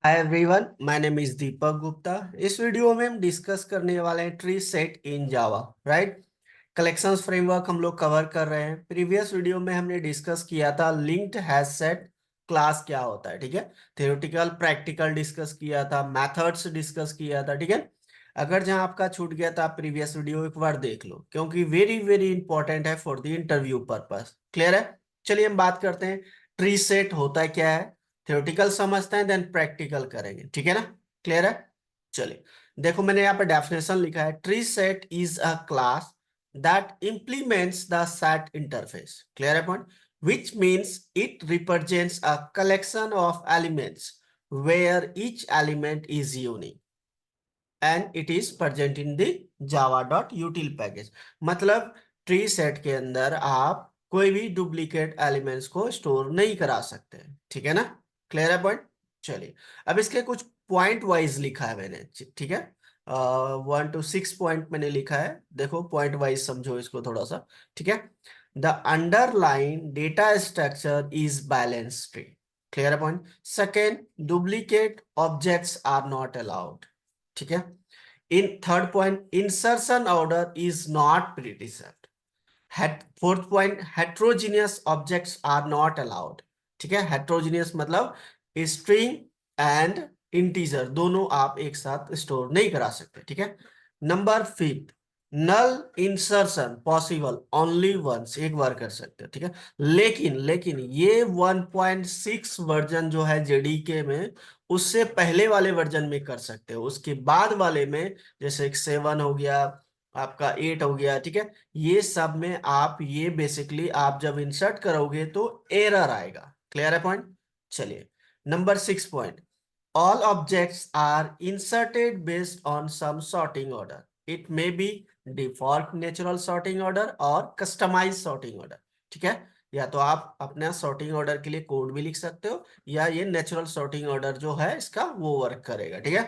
Hi everyone, my name is Deepak Gupta. इस video में हम डिस्कस करने वाले हैं tree set in Java. Right. Collections framework हम लोग कवर कर रहे हैं। प्रीवियस वीडियो में हमने डिस्कस किया था लिंक्ड हैश सेट क्लास क्या होता है। ठीक है। थ्योरेटिकल प्रैक्टिकल डिस्कस किया था, मेथड्स डिस्कस किया था। ठीक है। अगर जहां आपका छूट गया था, आप प्रीवियस वीडियो एक बार देख लो, क्योंकि वेरी वेरी इंपॉर्टेंट है for the interview purpose. Clear है। चलिए हम बात करते हैं ट्री सेट होता है क्या है। थ्योरेटिकल समझते हैं, देन प्रैक्टिकल करेंगे। ठीक है ना। क्लियर है। चलिए देखो, मैंने यहाँ पे डेफिनेशन लिखा है, tree set is a class that implements the set interface. Clear है point? Which means it represents a collection of elements where each element is unique and it is present in the java.util package. मतलब tree set के अंदर आप कोई भी duplicate elements को store नहीं करा सकते। ठीक है ना। क्लियर है पॉइंट। चलिए अब इसके कुछ पॉइंट वाइज लिखा है मैंने। ठीक है। 1 to 6 पॉइंट मैंने लिखा है। देखो पॉइंट वाइज समझो इसको थोड़ा सा। ठीक है। The underline data structure is balance tree. Clear है point. Second, duplicate objects are not allowed. ठीक है। In third point, insertion order is not preserved. Fourth point, heterogeneous objects are not allowed. ठीक है। हेट्रोजीनियस मतलब string and integer दोनों आप एक साथ स्टोर नहीं करा सकते। ठीक है। नंबर फिफ्थ, नल इंसर्शन पॉसिबल ओनली वंस, एक बार कर सकते हो। ठीक है। लेकिन लेकिन ये 1.6 वर्जन जो है जेडीके में, उससे पहले वाले वर्जन में कर सकते हो। उसके बाद वाले में जैसे एक 7 हो गया, आपका 8 हो गया। ठीक है। ये सब में आप ये बेसिकली आप जब इंसर्ट करोगे तो एरर आएगा। क्लियर है पॉइंट। चलिए number 6 point, all objects are inserted based on some sorting order. It may be default natural sorting order और customized sorting order. ठीक है। या तो आप अपना sorting order के लिए कोड भी लिख सकते हो, या ये नेचुरल sorting order जो है इसका वो वर्क करेगा। ठीक है।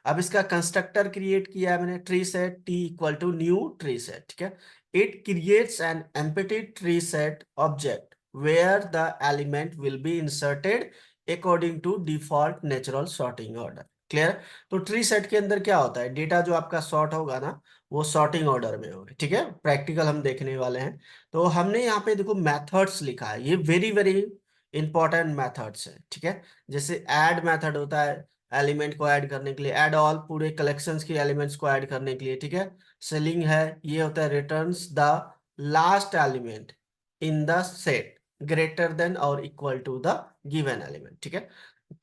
अब इसका कंस्ट्रक्टर क्रिएट किया है मैंने, tree set T equal to new tree set. ठीक है। It creates an empty tree set object where the element will be inserted according to default natural sorting order. Clear. तो ट्री सेट के अंदर क्या होता है, डेटा जो आपका सॉर्ट होगा ना, वो सॉर्टिंग ऑर्डर में होगा। ठीक है। प्रैक्टिकल हम देखने वाले हैं। तो हमने यहाँ पे देखो मेथड्स लिखा है, ये वेरी वेरी इंपॉर्टेंट मेथड्स है। ठीक है। जैसे ऐड मेथड होता है एलिमेंट को ऐड करने के लिए, ऐड ऑल पूरे कलेक्शंस के एलिमेंट्स को ऐड करने के लिए। ठीक है। सेलिंग है, ये होता है returns the last element in the set greater than और equal to the given element. ठीक है।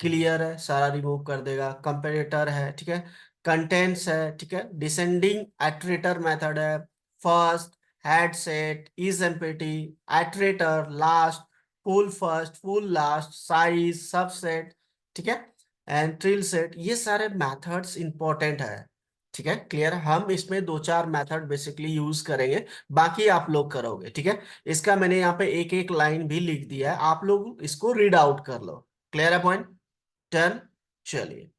क्लियर है, सारा रिमूव कर देगा। कंपेरेटर है। ठीक है। कंटेंट्स है। ठीक है। डिसेंडिंग एटरेटर मेथड है। First, head set, is empty, iterator, last, poll first, poll last, size, subset. ठीक है। एंड ट्रिल सेट, ये सारे मेथड्स इंपॉर्टेंट है। ठीक है। क्लियर। हम इसमें दो चार मेथड बेसिकली यूज करेंगे, बाकी आप लोग करोगे। ठीक है। इसका मैंने यहाँ पे एक एक लाइन भी लिख दिया है, आप लोग इसको रीड आउट कर लो। क्लियर है पॉइंट। डन। चलिए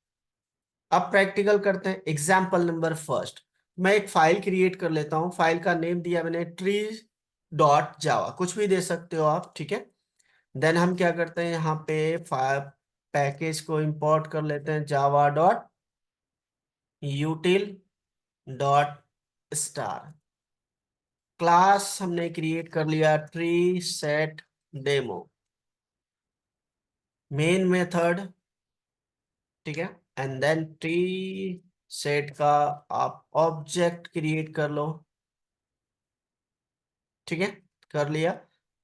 अब प्रैक्टिकल करते हैं। एग्जाम्पल नंबर फर्स्ट, मैं एक फाइल क्रिएट कर लेता हूं। फाइल का नेम दिया मैंने ट्री डॉट जावा, कुछ भी दे सकते हो आप। ठीक है। देन हम क्या करते हैं, यहाँ पे पैकेज को इंपोर्ट कर लेते हैं, Java dot यूटिल dot star. Class हमने क्रिएट कर लिया tree set demo. Main method. ठीक है। एंड देन ट्री सेट का आप ऑब्जेक्ट क्रिएट कर लो। ठीक है। कर लिया।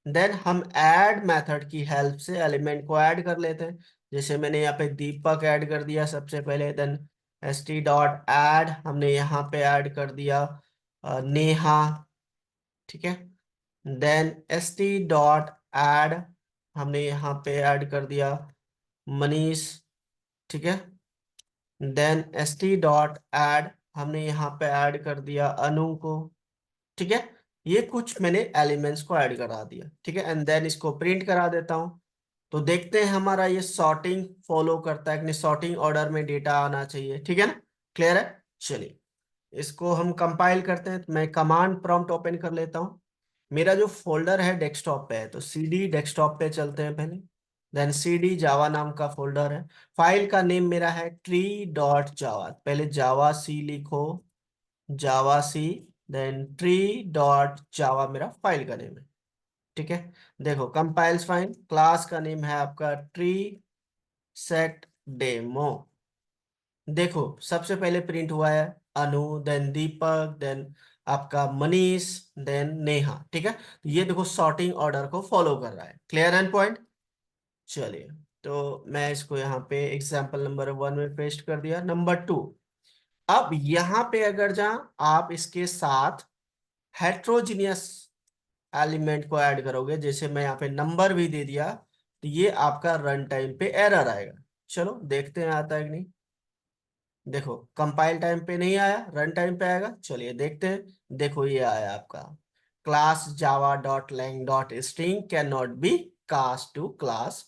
देन हम ऐड मेथड की हेल्प से एलिमेंट को ऐड कर लेते हैं। जैसे मैंने यहाँ पे दीपक ऐड कर दिया सबसे पहले, then S T dot add हमने यहाँ पे ऐड कर दिया नेहा। ठीक है। Then S T dot add हमने यहाँ पे ऐड कर दिया मनीष। ठीक है। Then S T dot add हमने यहाँ पे ऐड कर दिया अनु को। ठीक है। ये कुछ मैंने एलिमेंट्स को ऐड करा दिया। ठीक है। एंड देन इसको प्रिंट करा देता हूं। तो देखते हैं हमारा ये सॉर्टिंग फॉलो करता है कि नहीं, सॉर्टिंग ऑर्डर में डेटा आना चाहिए। ठीक है ना। क्लियर है। चलिए इसको हम कंपाइल करते हैं। तो मैं कमांड प्रॉम्प्ट ओपन कर लेता हूं। मेरा जो फोल्डर है डेस्कटॉप पे है, तो सीडी डेस्कटॉप पे चलते हैं पहले। देन cd जावा नाम का फोल्डर है। फाइल का नेम मेरा है ट्री डॉट जावा, पहले जावा सी लिखो, जावा सी, देन ट्री डॉट जावा मेरा फाइल का नेम है। ठीक है, देखो कंपाइल्स फाइन, क्लास का नेम है आपका ट्री सेट डेमो। देखो सबसे पहले प्रिंट हुआ है अनु, देन दीपक, देन आपका मनीष, देन नेहा। ठीक है, तो ये देखो सॉर्टिंग ऑर्डर को फॉलो कर रहा है। Clear and point. चलिए, तो मैं इसको यहाँ पे एग्जाम्पल नंबर 1 में पेस्ट कर दिया। नंबर 2, अब यहाँ पे अगर जहाँ आप इसके साथ हेट्रोजीनियस एलिमेंट को ऐड करोगे, जैसे मैं यहाँ पे नंबर भी दे दिया, तो ये आपका रन टाइम पे एरर आएगा। चलो देखते हैं आता है कि नहीं। देखो कंपाइल टाइम पे नहीं आया, रन टाइम पे आएगा। चलिए देखते हैं। देखो ये आया आपका, class Java dot lang dot string can not be cast to class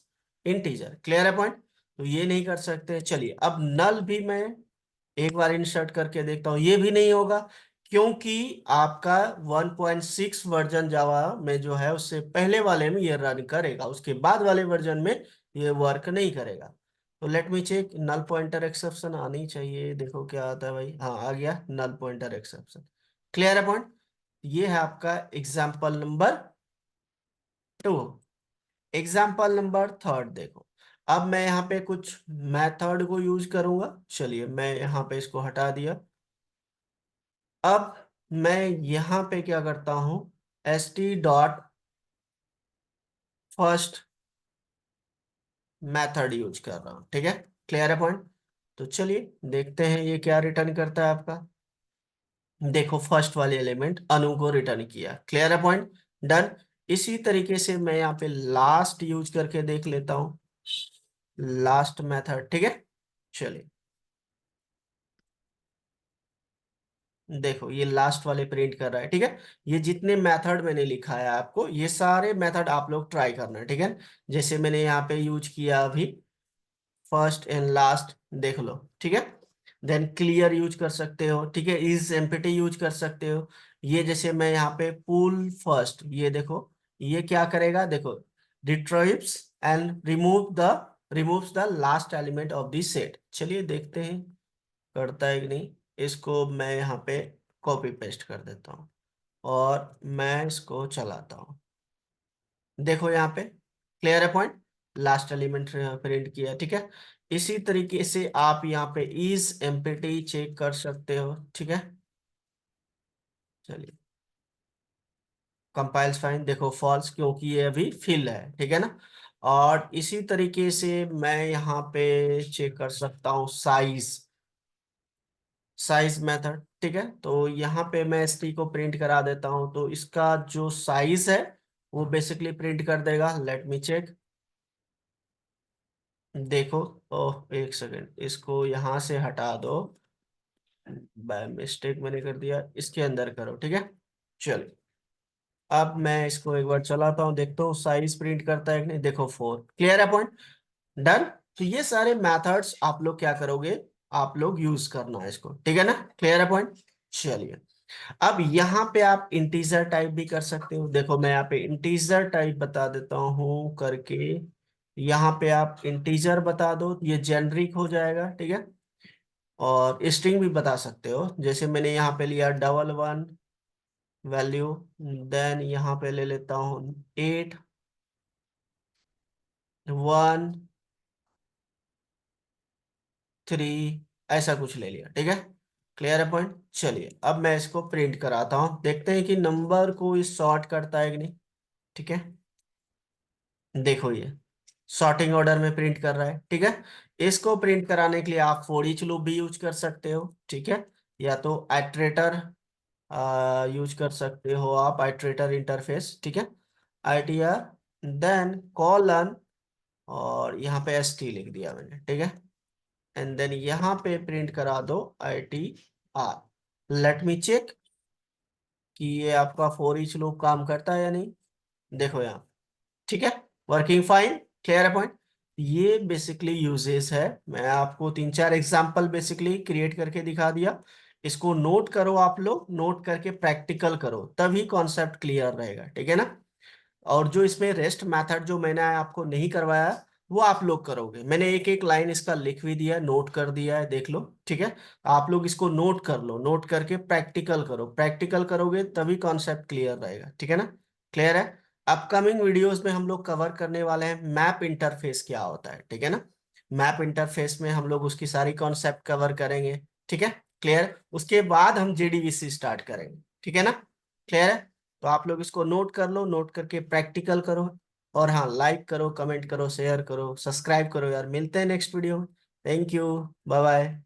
integer. Clear है पॉइंट। तो ये नहीं कर सकते। चलिए अब नल भी मैं एक बार इंसर्ट करके देखता हूँ, ये भी नहीं होगा, क्योंकि आपका 1.6 वर्जन जावा में जो है उससे पहले वाले में ये रन करेगा, उसके बाद वाले वर्जन में ये वर्क नहीं करेगा। तो let me check, null pointer exception आनी चाहिए। देखो क्या आता है भाई, हाँ आ गया नल पॉइंटर एक्सेप्शन। क्लियर है पॉइंट। ये है आपका एग्जाम्पल नंबर 2। एग्जाम्पल नंबर 3 देखो, अब मैं यहाँ पे कुछ मेथड को यूज करूंगा। चलिए मैं यहाँ पे इसको हटा दिया। अब मैं यहाँ पे क्या करता हूँ, st dot first method use कर रहा हूँ। ठीक है, क्लियर है पॉइंट। तो चलिए देखते हैं ये क्या रिटर्न करता है आपका। देखो फर्स्ट वाले एलिमेंट अनु को रिटर्न किया। क्लियर है पॉइंट। डन। इसी तरीके से मैं यहाँ पे लास्ट यूज करके देख लेता हूँ, लास्ट मेथड। ठीक है, चलिए देखो ये लास्ट वाले प्रिंट कर रहा है। ठीक है, ये जितने मेथड मैंने लिखा है आपको, ये सारे मेथड आप लोग ट्राई करना है। ठीक है, जैसे मैंने यहाँ पे यूज किया अभी फर्स्ट एंड लास्ट, देख लो। ठीक है, देन क्लियर यूज कर सकते हो। ठीक है, इज एम्प्टी यूज कर सकते हो। ये जैसे मैं यहाँ पे पुल फर्स्ट, ये देखो ये क्या करेगा, देखो retrieves and removes the last element of this set. चलिए देखते हैं करता है कि नहीं। इसको मैं यहाँ पे कॉपी पेस्ट कर देता हूँ और मैं इसको चलाता हूँ। देखो यहाँ पे क्लियर है पॉइंट, लास्ट एलिमेंट प्रिंट किया। ठीक है, इसी तरीके से आप यहाँ पे इज एम्प्टी चेक कर सकते हो। ठीक है, चलिए कंपाइल्स फाइन, देखो फॉल्स, क्योंकि ये अभी फिल है। ठीक है ना। और इसी तरीके से मैं यहाँ पे चेक कर सकता हूँ साइज, साइज मेथड। ठीक है, तो यहाँ पे मैं एसटी को प्रिंट करा देता हूँ, तो इसका जो साइज है वो बेसिकली प्रिंट कर देगा। Let me check. देखो, ओह एक सेकेंड, इसको यहाँ से हटा दो, बाय मिस्टेक मैंने कर दिया, इसके अंदर करो। ठीक है, चलो अब मैं इसको एक बार चलाता हूँ, देखता हूँ साइज प्रिंट करता है कि नहीं। देखो 4। क्लियर है पॉइंट। डन। तो ये सारे मेथड्स आप लोग क्या करोगे, आप लोग यूज करना है इसको। ठीक है ना, क्लियर है पॉइंट। चलिए अब यहाँ पे आप इंटीजर टाइप भी कर सकते हो। देखो मैं यहाँ पे इंटीजर टाइप बता देता हूँ करके, यहाँ पे आप इंटीजर बता दो, ये जेनरिक हो जाएगा। ठीक है, और स्ट्रिंग भी बता सकते हो, जैसे मैंने यहाँ पे लिया 11 वैल्यू, देन यहाँ पे ले लेता हूँ 8 1 3, ऐसा कुछ ले लिया। ठीक है, क्लियर है पॉइंट। चलिए अब मैं इसको प्रिंट कराता हूँ, देखते हैं कि नंबर को इस सॉर्ट करता है कि नहीं। ठीक है, देखो ये सॉर्टिंग ऑर्डर में प्रिंट कर रहा है। ठीक है, इसको प्रिंट कराने के लिए आप फॉर ईच लूप भी यूज कर सकते हो। ठीक है, या तो आइट्रेटर यूज कर सकते हो आप, आइट्रेटर इंटरफेस। ठीक है, आईटीआर, देन कॉलन, और यहाँ पे एस टी लिख दिया मैंने। ठीक है, एंड देन यहाँ पे प्रिंट करा दो I T R. Let me check कि ये आपका फॉर ईच लूप काम करता है या नहीं। देखो यहाँ, ठीक है, वर्किंग फाइन। क्लियर है पॉइंट। ये बेसिकली यूजेस है, मैं आपको 3 4 एग्जांपल बेसिकली क्रिएट करके दिखा दिया। इसको नोट करो, आप लोग नोट करके प्रैक्टिकल करो, तभी कॉन्सेप्ट क्लियर रहेगा। ठीक है ना। और जो इसमें रेस्ट मेथड जो मैंने आपको नहीं करवाया, वो आप लोग करोगे। मैंने एक एक लाइन इसका लिख भी दिया है, नोट कर दिया है, देख लो। ठीक है, आप लोग इसको नोट कर लो, नोट करके प्रैक्टिकल करो, प्रैक्टिकल करोगे तभी कॉन्सेप्ट क्लियर रहेगा। ठीक है ना, क्लियर है। अपकमिंग वीडियोस में हम लोग कवर करने वाले हैं मैप इंटरफेस क्या होता है। ठीक है ना, मैप इंटरफेस में हम लोग उसकी सारी कॉन्सेप्ट कवर करेंगे। ठीक है, क्लियर। उसके बाद हम जेडीबीसी स्टार्ट करेंगे। ठीक है ना, क्लियर है। तो आप लोग इसको नोट कर लो, नोट करके प्रैक्टिकल करो। और हाँ, लाइक करो, कमेंट करो, शेयर करो, सब्सक्राइब करो यार। मिलते हैं नेक्स्ट वीडियो में। Thank you, bye bye.